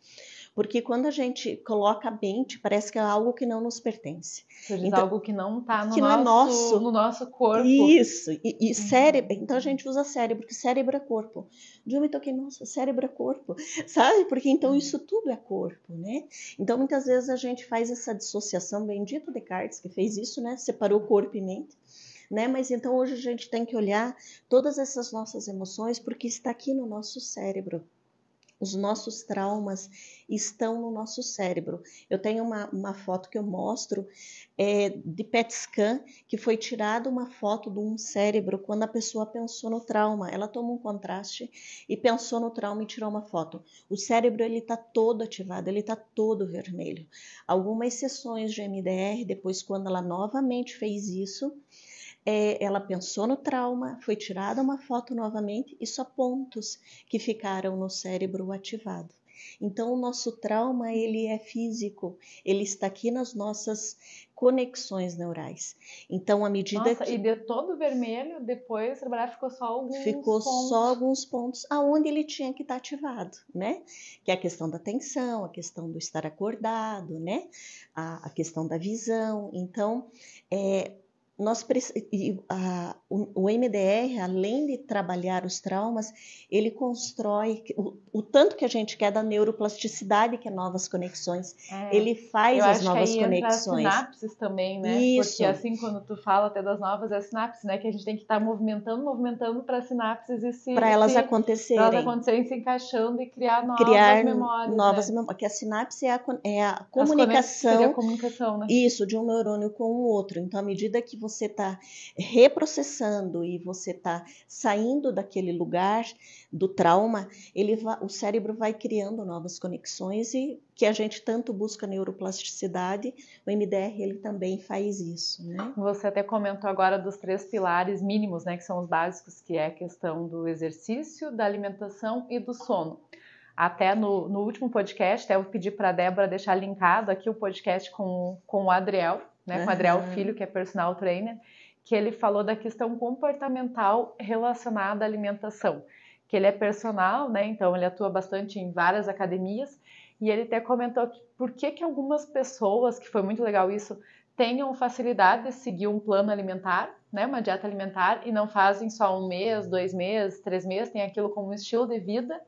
porque quando a gente coloca a mente, parece que é algo que não nos pertence. Você diz algo que não está no nosso corpo. Isso, e cérebro, então a gente usa cérebro, porque cérebro é corpo. Um dia eu me toquei, nossa, cérebro é corpo, sabe? Porque então isso tudo é corpo, né? Então muitas vezes a gente faz essa dissociação, bendito Descartes que fez isso, né? Separou corpo e mente. Né? Mas então hoje a gente tem que olhar todas essas nossas emoções porque está aqui no nosso cérebro. Os nossos traumas estão no nosso cérebro. Eu tenho uma foto que eu mostro de PET scan, que foi tirada uma foto de um cérebro quando a pessoa pensou no trauma. Ela tomou um contraste e pensou no trauma e tirou uma foto. O cérebro ele está todo ativado, ele está todo vermelho. Algumas sessões de MDR, depois quando ela novamente fez isso, ela pensou no trauma, foi tirada uma foto novamente e só pontos que ficaram no cérebro ativado. Então, o nosso trauma, ele é físico, ele está aqui nas nossas conexões neurais. Então, à medida que... e de todo vermelho, depois ficou só alguns pontos. Só alguns pontos aonde ele tinha que estar ativado, né? Que é a questão da atenção, a questão do estar acordado, né? A questão da visão. Então, o MDR, além de trabalhar os traumas, ele constrói o tanto que a gente quer da neuroplasticidade, que é novas conexões. Ele faz as novas conexões. Eu acho que aí entra as sinapses também, né? Isso. Porque assim, quando tu fala até das novas, é sinapses, né? Que a gente tem que estar movimentando para as sinapses e para elas acontecerem. Para elas acontecerem, se encaixando e criar novas memórias. Memórias, porque a sinapse é a comunicação. Seria a comunicação, né? Isso, de um neurônio com o outro. Então, à medida que você está reprocessando e você está saindo daquele lugar do trauma, o cérebro vai criando novas conexões e que a gente tanto busca neuroplasticidade, o MDR ele também faz isso, né? Você até comentou agora dos 3 pilares mínimos, né, que são os básicos, que é a questão do exercício, da alimentação e do sono. Até no último podcast, eu pedi para a Débora deixar linkado aqui o podcast com o Adriel, né, com o Adriel Filho, que é personal trainer, que ele falou da questão comportamental relacionada à alimentação. Que ele é personal, né, então ele atua bastante em várias academias, e ele até comentou por que algumas pessoas, que foi muito legal isso, tenham facilidade de seguir um plano alimentar, né, uma dieta alimentar, e não fazem só 1 mês, 2 meses, 3 meses, tem aquilo como um estilo de vida.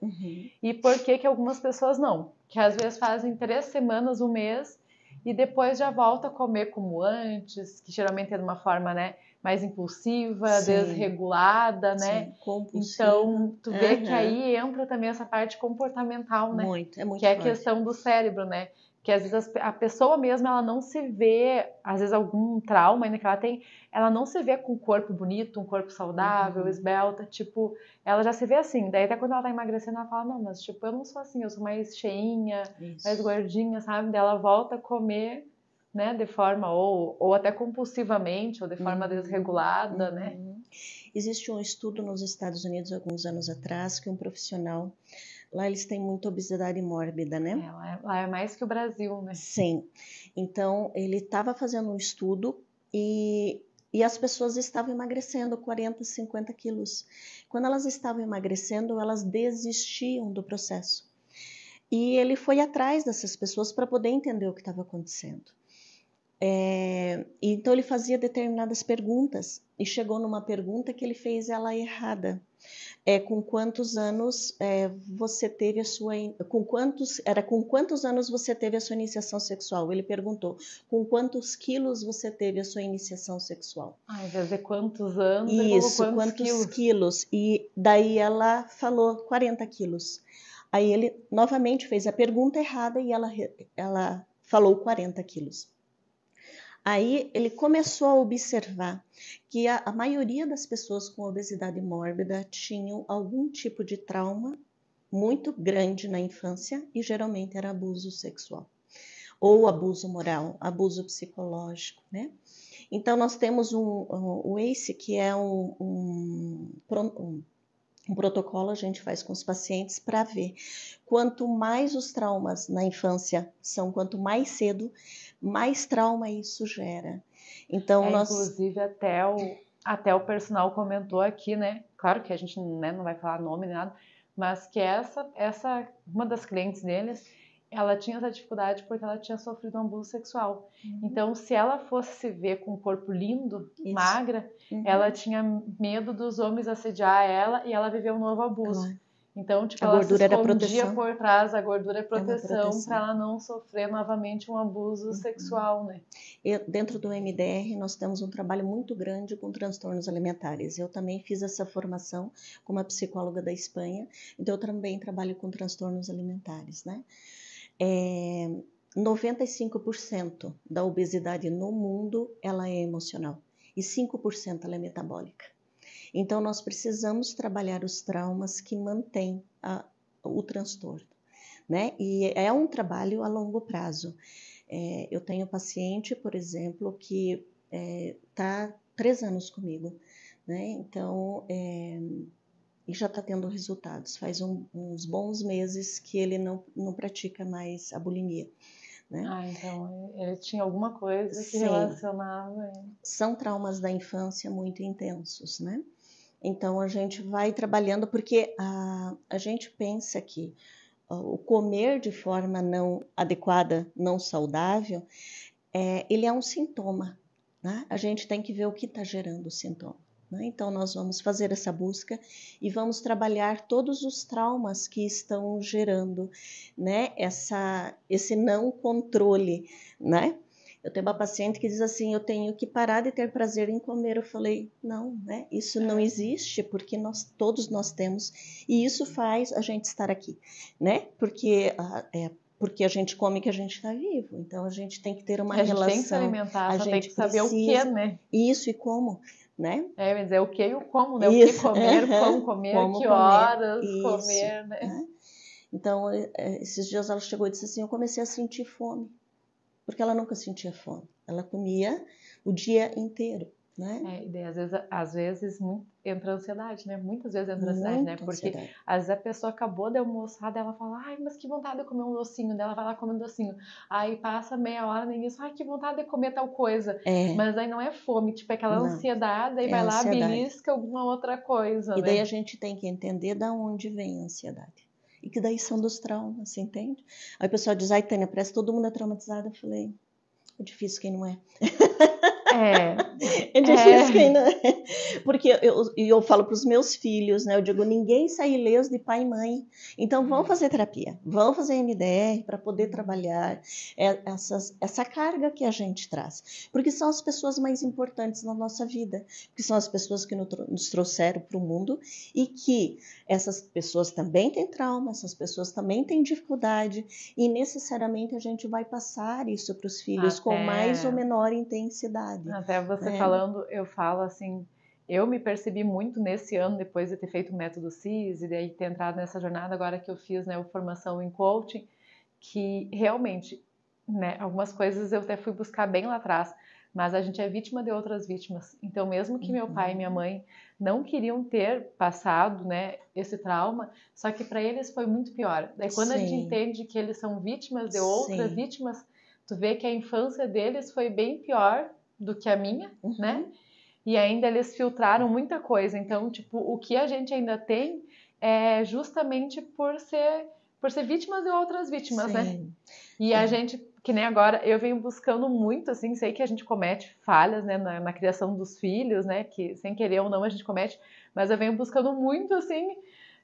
E por que algumas pessoas não? Que às vezes fazem 3 semanas, 1 mês, e depois já volta a comer como antes, que geralmente é de uma forma, né, mais impulsiva, Sim. desregulada, né? Sim, compulsiva. Então, tu vê que aí entra também essa parte comportamental, né? Muito, é muito que é a forte. questão do cérebro, né? Que às vezes a pessoa mesmo, ela não se vê, às vezes algum trauma ainda que ela tem, ela não se vê com um corpo bonito, um corpo saudável, esbelta, tipo, ela já se vê assim. Daí até quando ela tá emagrecendo, ela fala, não, mas tipo, eu não sou assim, eu sou mais cheinha, mais gordinha, sabe? Daí ela volta a comer, né, de forma, ou até compulsivamente, ou de forma desregulada, né? Existe um estudo nos Estados Unidos, alguns anos atrás, que um profissional, lá eles têm muita obesidade mórbida, né? Lá é mais que o Brasil, né? Sim. Então, ele estava fazendo um estudo e as pessoas estavam emagrecendo 40, 50 quilos. Quando elas estavam emagrecendo, elas desistiam do processo. E ele foi atrás dessas pessoas para poder entender o que estava acontecendo. Então ele fazia determinadas perguntas e chegou numa pergunta que ele fez ela errada. Com quantos anos você teve a sua com quantos anos você teve a sua iniciação sexual? Ele perguntou. Com quantos quilos você teve a sua iniciação sexual? Ao invés de quantos anos, Isso, ele quantos quilos? E daí ela falou 40 quilos. Aí ele novamente fez a pergunta errada e ela falou 40 quilos. Aí ele começou a observar que a maioria das pessoas com obesidade mórbida tinham algum tipo de trauma muito grande na infância e geralmente era abuso sexual ou abuso moral, abuso psicológico, né? Então nós temos o ACE, que é um protocolo a gente faz com os pacientes para ver quanto mais os traumas na infância são, quanto mais cedo, mais trauma isso gera. Então inclusive até o personal comentou aqui, né? Claro que a gente, né, não vai falar nome nem nada, mas que essa uma das clientes deles, ela tinha essa dificuldade porque ela tinha sofrido um abuso sexual. Então, se ela fosse se ver com um corpo lindo, magra, ela tinha medo dos homens assediar ela e ela viveu um novo abuso. Então, tipo, ela se escondia por trás, a gordura é proteção para ela não sofrer novamente um abuso sexual, né? Dentro do MDR, nós temos um trabalho muito grande com transtornos alimentares. Eu também fiz essa formação como a psicóloga da Espanha, então eu também trabalho com transtornos alimentares, né? 95% da obesidade no mundo, ela é emocional e 5% ela é metabólica. Então, nós precisamos trabalhar os traumas que mantêm o transtorno, né? E é um trabalho a longo prazo. Eu tenho paciente, por exemplo, que está 3 anos comigo, né? Então, e já está tendo resultados. Faz uns bons meses que ele não pratica mais a bulimia. Né? Então ele tinha alguma coisa que relacionava. São traumas da infância muito intensos, né? Então a gente vai trabalhando porque a gente pensa que o comer de forma não adequada, não saudável, ele é um sintoma, né? A gente tem que ver o que está gerando o sintoma. Né? Então nós vamos fazer essa busca e vamos trabalhar todos os traumas que estão gerando, né, esse não controle, né? Eu tenho uma paciente que diz assim, eu tenho que parar de ter prazer em comer. Eu falei, não, né? Isso não existe, porque todos nós temos, e isso faz a gente estar aqui, né? Porque a gente come que a gente está vivo, então a gente tem que ter uma relação. A gente tem que se alimentar, só tem que saber o que, né? Isso e como. Né? Mas é o que e o como, né? Isso. O que comer, como comer, como que horas comer, né? Então, esses dias ela chegou e disse assim, eu comecei a sentir fome, porque ela nunca sentia fome. Ela comia o dia inteiro, né? E daí, às vezes entra ansiedade, né? Muitas vezes entra ansiedade, né? Porque às vezes a pessoa acabou de almoçar, dela fala, ai, mas que vontade de comer um docinho. Dela vai lá comer um docinho. Aí passa meia hora, nem isso, ai, que vontade de comer tal coisa. Mas aí não é fome, tipo, é aquela ansiedade, aí vai lá, belisca alguma outra coisa, E daí a gente tem que entender de onde vem a ansiedade. E que daí são dos traumas, entende? Aí o pessoal diz, ai, Tânia, parece que todo mundo é traumatizado. Eu falei, É difícil quem não é. É, É difícil quem não é. Porque eu falo para os meus filhos, né? Eu digo, ninguém sai ileso de pai e mãe. Então, vão fazer terapia, vão fazer MDR para poder trabalhar essa carga que a gente traz. Porque são as pessoas mais importantes na nossa vida. Porque são as pessoas que nos trouxeram para o mundo e que essas pessoas também têm trauma, essas pessoas também têm dificuldade e necessariamente a gente vai passar isso para os filhos com mais ou menor intensidade. Até você falando, eu falo assim, eu me percebi muito nesse ano, depois de ter feito o método CIS e daí ter entrado nessa jornada agora que eu fiz, né, a formação em coaching, que realmente, né, algumas coisas eu até fui buscar bem lá atrás, mas a gente é vítima de outras vítimas. Então, mesmo que meu pai e minha mãe não queriam ter passado, né, esse trauma, só que para eles foi muito pior. Daí, quando a gente entende que eles são vítimas de outras vítimas, tu vê que a infância deles foi bem pior do que a minha, né? E ainda eles filtraram muita coisa. Então, tipo, o que a gente ainda tem é justamente por ser vítimas de outras vítimas, né? E a gente, que nem agora, eu venho buscando muito, assim, sei que a gente comete falhas, né, na criação dos filhos, né, que sem querer ou não a gente comete, mas eu venho buscando muito, assim,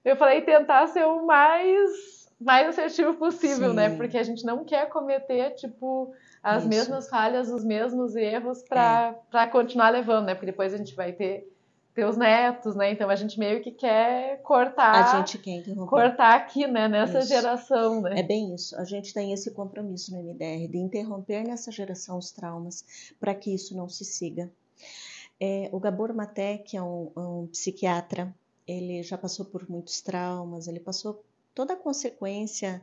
eu falei tentar ser o mais assertivo possível, né, porque a gente não quer cometer, tipo, as mesmas falhas, os mesmos erros para continuar levando, né, porque depois a gente vai ter os netos, né? Então a gente meio que quer cortar. A gente quer interromper. Cortar aqui, né? Nessa geração, né? É bem isso. A gente tem esse compromisso no MDR de interromper nessa geração os traumas para que isso não se siga. O Gabor Maté, que é um psiquiatra, ele já passou por muitos traumas, ele passou toda a consequência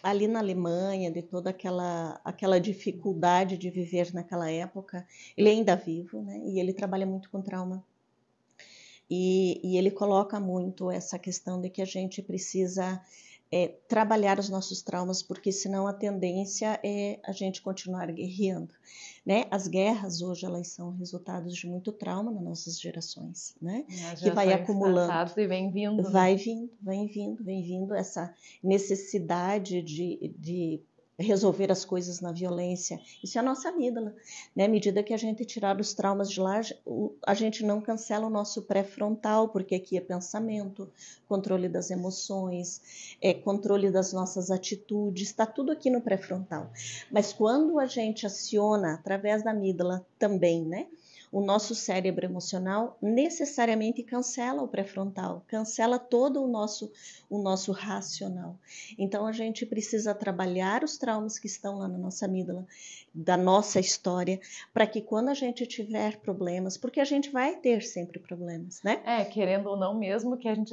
ali na Alemanha, de toda aquela dificuldade de viver naquela época. Ele é ainda vivo, né? E ele trabalha muito com trauma. E ele coloca muito essa questão de que a gente precisa trabalhar os nossos traumas, porque senão a tendência é a gente continuar guerreando, né? As guerras hoje elas são resultados de muito trauma nas nossas gerações, né? Que vai acumulando e vem vindo, vem vindo essa necessidade de resolver as coisas na violência. Isso é a nossa amígdala, né? À medida que a gente tirar os traumas de lá, a gente não cancela o nosso pré-frontal, porque aqui é pensamento, controle das emoções, controle das nossas atitudes, está tudo aqui no pré-frontal. Mas quando a gente aciona através da amígdala também, né? O nosso cérebro emocional necessariamente cancela o pré-frontal, cancela todo o nosso racional. Então, a gente precisa trabalhar os traumas que estão lá na nossa amígdala, da nossa história, para que quando a gente tiver problemas, porque a gente vai ter sempre problemas, né? Querendo ou não mesmo, que a gente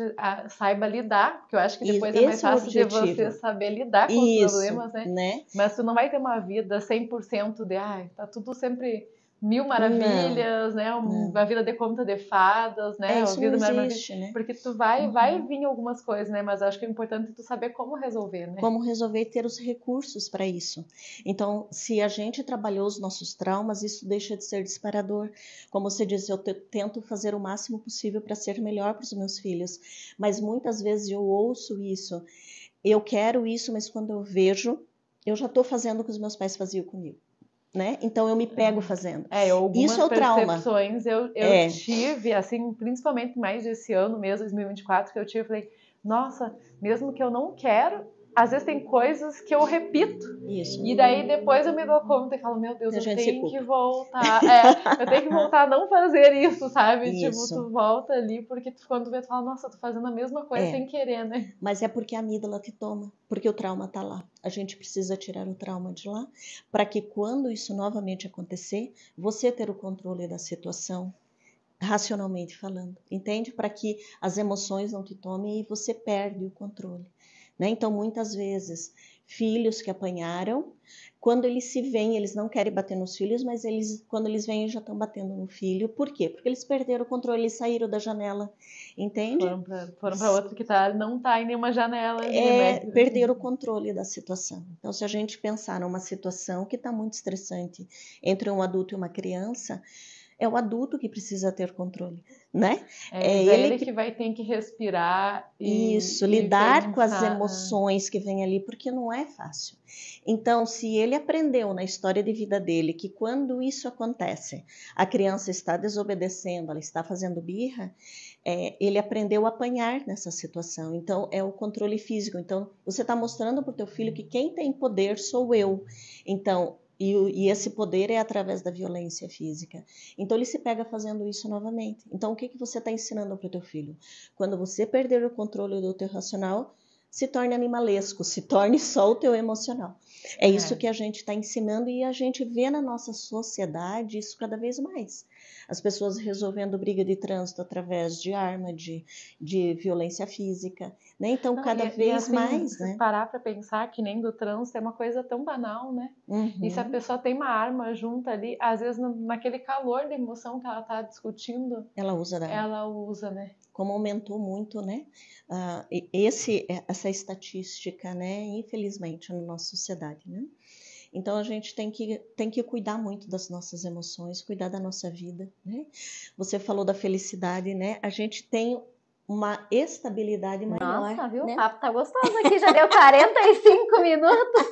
saiba lidar, porque eu acho que depois é mais fácil de você saber lidar com os problemas, né? Mas tu não vai ter uma vida 100% de, tá tudo sempre... mil maravilhas, né? Uma vida de conta de fadas, né? Isso vida não existe, né? Porque tu vai vir algumas coisas, né? Mas acho que é importante tu saber como resolver, né? Como resolver e ter os recursos para isso. Então, se a gente trabalhou os nossos traumas, isso deixa de ser disparador. Como você diz, eu tento fazer o máximo possível para ser melhor para os meus filhos. Mas muitas vezes eu ouço isso. Eu quero isso, mas quando eu vejo, eu já estou fazendo o que os meus pais faziam comigo. Né? Então eu me pego fazendo. Algumas isso é o trauma. Percepções eu tive, assim, principalmente mais esse ano mesmo, 2024, que eu tive, falei, nossa, mesmo que eu não quero, às vezes tem coisas que eu repito. Isso. E daí depois eu me dou conta e falo, meu Deus, eu tenho que voltar. Eu tenho que voltar a não fazer isso, sabe? Isso. Tipo, tu volta ali, porque quando tu vê, tu fala, nossa, tô fazendo a mesma coisa sem querer, né? Mas é porque a amígdala que toma, porque o trauma tá lá. A gente precisa tirar o trauma de lá, para que quando isso novamente acontecer, você ter o controle da situação, racionalmente falando, entende? Para que as emoções não te tomem e você perde o controle. Né? Então, muitas vezes, filhos que apanharam, quando eles se veem, eles não querem bater nos filhos, mas quando eles vêm, já estão batendo no filho. Por quê? Porque eles perderam o controle, eles saíram da janela, entende? Foram para outro que não está em nenhuma janela. Perderam o controle da situação. Então, se a gente pensar numa situação que está muito estressante entre um adulto e uma criança, é o adulto que precisa ter controle, né? É ele que vai ter que respirar Isso, e lidar com as pensar. emoções que vem ali, porque não é fácil. Então, se ele aprendeu na história de vida dele que quando isso acontece, a criança está desobedecendo, ela está fazendo birra, ele aprendeu a apanhar nessa situação. Então, é o controle físico. Então, você está mostrando para o teu filho que quem tem poder sou eu. Então, e esse poder é através da violência física. Então, ele se pega fazendo isso novamente. Então, o que você está ensinando para o teu filho? Quando você perder o controle do teu racional, se torne animalesco, se torne só o teu emocional. É isso que a gente está ensinando e a gente vê na nossa sociedade isso cada vez mais. As pessoas resolvendo briga de trânsito através de arma, de violência física, né? Então, cada vez assim, mais, se né? parar para pensar que nem do trânsito é uma coisa tão banal, né? E se a pessoa tem uma arma junto ali, às vezes naquele calor da emoção que ela está discutindo, ela usa, né? Como aumentou muito, né? Essa estatística, né? Infelizmente, na nossa sociedade, né? Então, a gente tem que cuidar muito das nossas emoções, cuidar da nossa vida, né? Você falou da felicidade, né? A gente tem uma estabilidade maior. Nossa, viu? Né? O papo tá gostoso aqui, já deu 45 minutos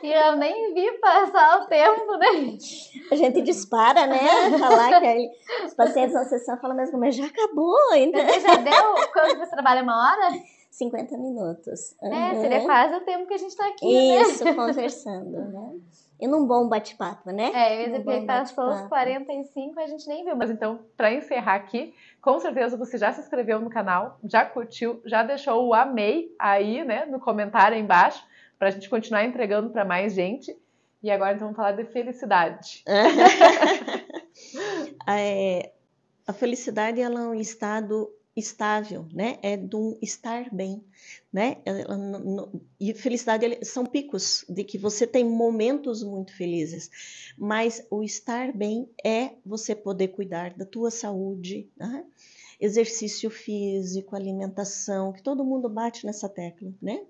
e eu nem vi passar o tempo, né? A gente dispara, né? Falar que aí os pacientes na sessão falam mesmo, mas já acabou ainda. Você já deu? Quando você trabalha 1 hora? 50 minutos. Seria quase o tempo que a gente tá aqui, Isso, né? Conversando, né? E num bom bate-papo, né? Em vez de passou os 45, a gente nem viu. Mas então, para encerrar aqui, com certeza você já se inscreveu no canal, já curtiu, já deixou o amei aí, né, no comentário aí embaixo, para a gente continuar entregando para mais gente. E agora então vamos falar de felicidade. A felicidade ela é um estado estável, né? É de um estar bem, né? E felicidade são picos de que você tem momentos muito felizes, mas o estar bem é você poder cuidar da tua saúde, né? Exercício físico, alimentação, que todo mundo bate nessa tecla, né?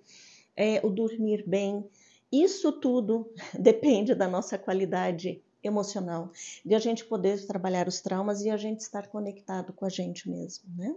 O dormir bem, isso tudo depende da nossa qualidade emocional, de a gente poder trabalhar os traumas e a gente estar conectado com a gente mesmo, né?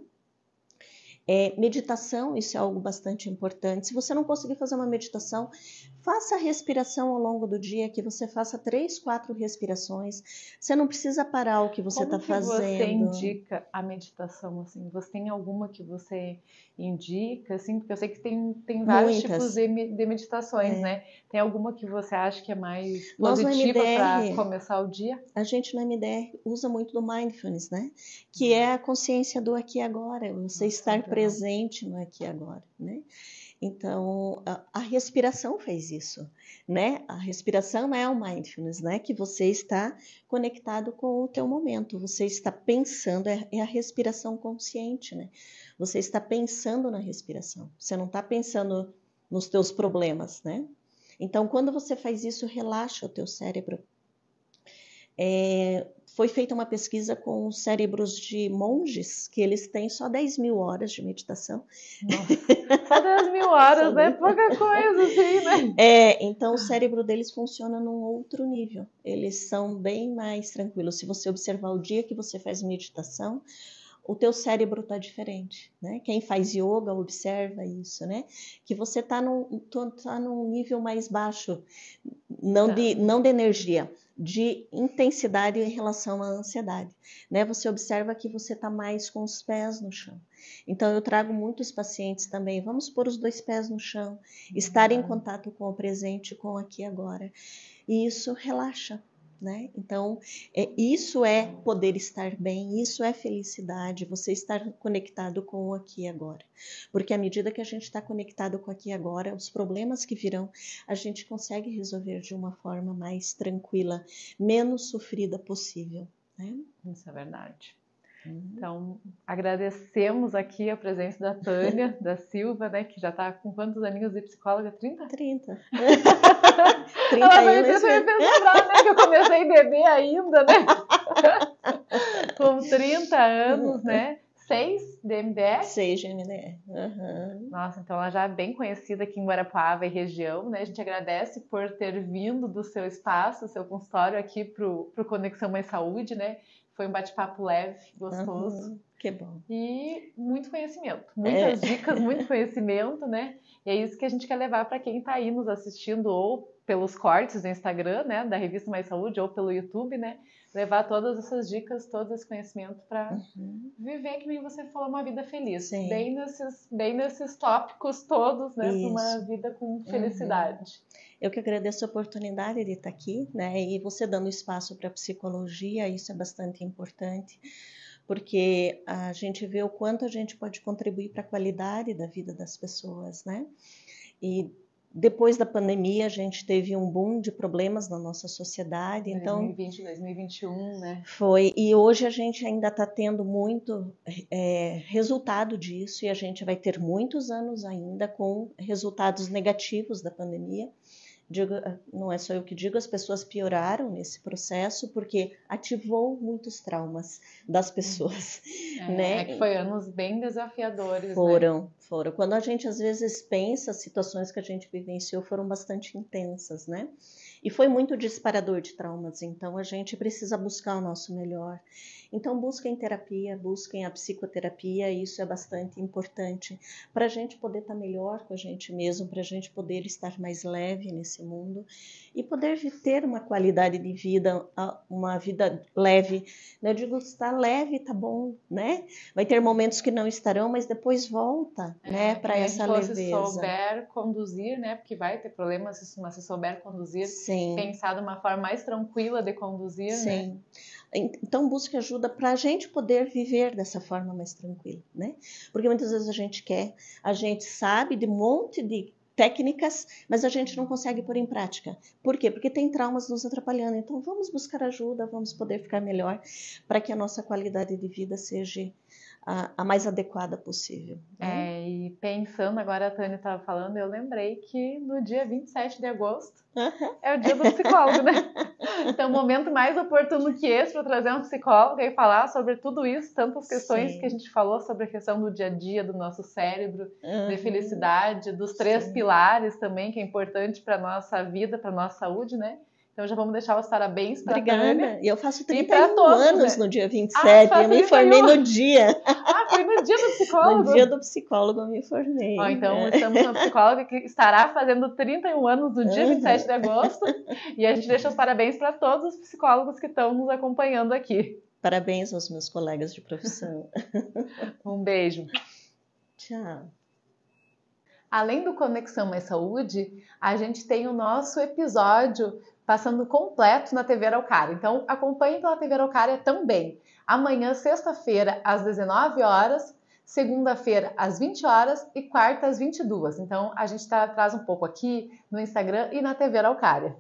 Meditação, isso é algo bastante importante. Se você não conseguir fazer uma meditação, faça a respiração ao longo do dia, que você faça 3, 4 respirações. Você não precisa parar o que você está fazendo. Como você indica a meditação, assim? Você tem alguma que você indica, assim? Porque eu sei que tem vários tipos de meditações, né? Tem alguma que você acha que é mais positiva para começar o dia? A gente no MDR usa muito do mindfulness, né? Que é a consciência do aqui e agora, você estar presente no aqui e agora, né? Então, a respiração faz isso, né? A respiração é o mindfulness, né? Que você está conectado com o teu momento, você está pensando, é a respiração consciente, né? Você está pensando na respiração, você não está pensando nos teus problemas, né? Então, quando você faz isso, relaxa o teu cérebro. Foi feita uma pesquisa com os cérebros de monges, que eles têm só 10.000 horas de meditação. Nossa, só 10.000 horas, né? Pouca coisa, assim, né? Então o cérebro deles funciona num outro nível. Eles são bem mais tranquilos. Se você observar o dia que você faz meditação, o teu cérebro está diferente, né? Quem faz yoga observa isso, né? Que você está num nível mais baixo, não de energia, de intensidade em relação à ansiedade, né? Você observa que você está mais com os pés no chão. Então eu trago muitos pacientes também, vamos pôr os 2 pés no chão, estar em contato com o presente, com o aqui e agora. E isso relaxa. Né? Então, isso é poder estar bem, isso é felicidade, você estar conectado com o aqui e agora. Porque à medida que a gente está conectado com o aqui e agora, os problemas que virão, a gente consegue resolver de uma forma mais tranquila, menos sofrida possível. Né? Isso é verdade. Então, agradecemos aqui a presença da Tânia, da Silva, né, que já está com quantos aninhos de psicóloga? 30? 30. 30 ela me fez lembrar, né, que eu comecei a beber ainda, né? Com 30 anos, né? 6 de MDR? 6 de MDR. Uhum. Nossa, então ela já é bem conhecida aqui em Guarapuava e região, né? A gente agradece por ter vindo do seu espaço, do seu consultório aqui pro Conexão Mais Saúde, né? Foi um bate-papo leve, gostoso. Uhum, que bom. E muito conhecimento, muitas dicas, muito conhecimento, né? E é isso que a gente quer levar para quem está aí nos assistindo, ou pelos cortes do Instagram, né, da Revista Mais Saúde, ou pelo YouTube, né? Levar todas essas dicas, todo esse conhecimento para viver, que nem você falou, uma vida feliz. Sim. Bem nesses tópicos todos, né? Para uma Isso. vida com felicidade. Eu que agradeço a oportunidade de estar aqui, né? E você dando espaço para a psicologia, isso é bastante importante, porque a gente vê o quanto a gente pode contribuir para a qualidade da vida das pessoas, né? E depois da pandemia, a gente teve um boom de problemas na nossa sociedade. Então, 2020, 2021, né? Foi. E hoje a gente ainda está tendo muito resultado disso, e a gente vai ter muitos anos ainda com resultados negativos da pandemia. Não é só eu que digo, as pessoas pioraram nesse processo porque ativou muitos traumas das pessoas, né? É que foi anos bem desafiadores, Foram. Quando a gente às vezes pensa, as situações que a gente vivenciou foram bastante intensas, né? E foi muito disparador de traumas, então a gente precisa buscar o nosso melhor. Então busquem terapia, busquem a psicoterapia, isso é bastante importante para a gente poder estar melhor com a gente mesmo, para a gente poder estar mais leve nesse mundo e poder ter uma qualidade de vida, uma vida leve. Eu digo, estar leve, tá bom, né? Vai ter momentos que não estarão, mas depois volta, né, para essa leveza. Se souber conduzir, né, porque vai ter problemas, mas se souber conduzir, Sim. Pensar de uma forma mais tranquila de conduzir, Sim. né? Então busque ajuda para a gente poder viver dessa forma mais tranquila, né? Porque muitas vezes a gente sabe de um monte de técnicas, mas a gente não consegue pôr em prática. Por quê? Porque tem traumas nos atrapalhando. Então vamos buscar ajuda, vamos poder ficar melhor para que a nossa qualidade de vida seja a mais adequada possível. Né? E pensando, agora a Tânia estava falando, eu lembrei que no dia 27 de agosto é o dia do psicólogo, né? Então, momento mais oportuno que esse para trazer um psicólogo e falar sobre tudo isso, tantas questões que a gente falou sobre a questão do dia a dia, do nosso cérebro, de felicidade, dos 3 pilares também, que é importante para a nossa vida, para a nossa saúde, né? Então já vamos deixar os parabéns para a Tânia. Obrigada. Eu faço 31 anos, né? No dia 27. Eu me 31. formei no dia. Foi no dia do psicólogo? No dia do psicólogo eu me formei. Então estamos com uma psicóloga que estará fazendo 31 anos no dia 27 de agosto. E a gente deixa os parabéns para todos os psicólogos que estão nos acompanhando aqui. Parabéns aos meus colegas de profissão. Um beijo. Tchau. Além do Conexão Mais Saúde, a gente tem o nosso episódio passando completo na TV Araucária. Então, acompanhe pela TV Araucária também. Amanhã, sexta-feira, às 19 horas, segunda-feira, às 20 horas e quarta, às 22. Então, a gente traz um pouco aqui no Instagram e na TV Araucária.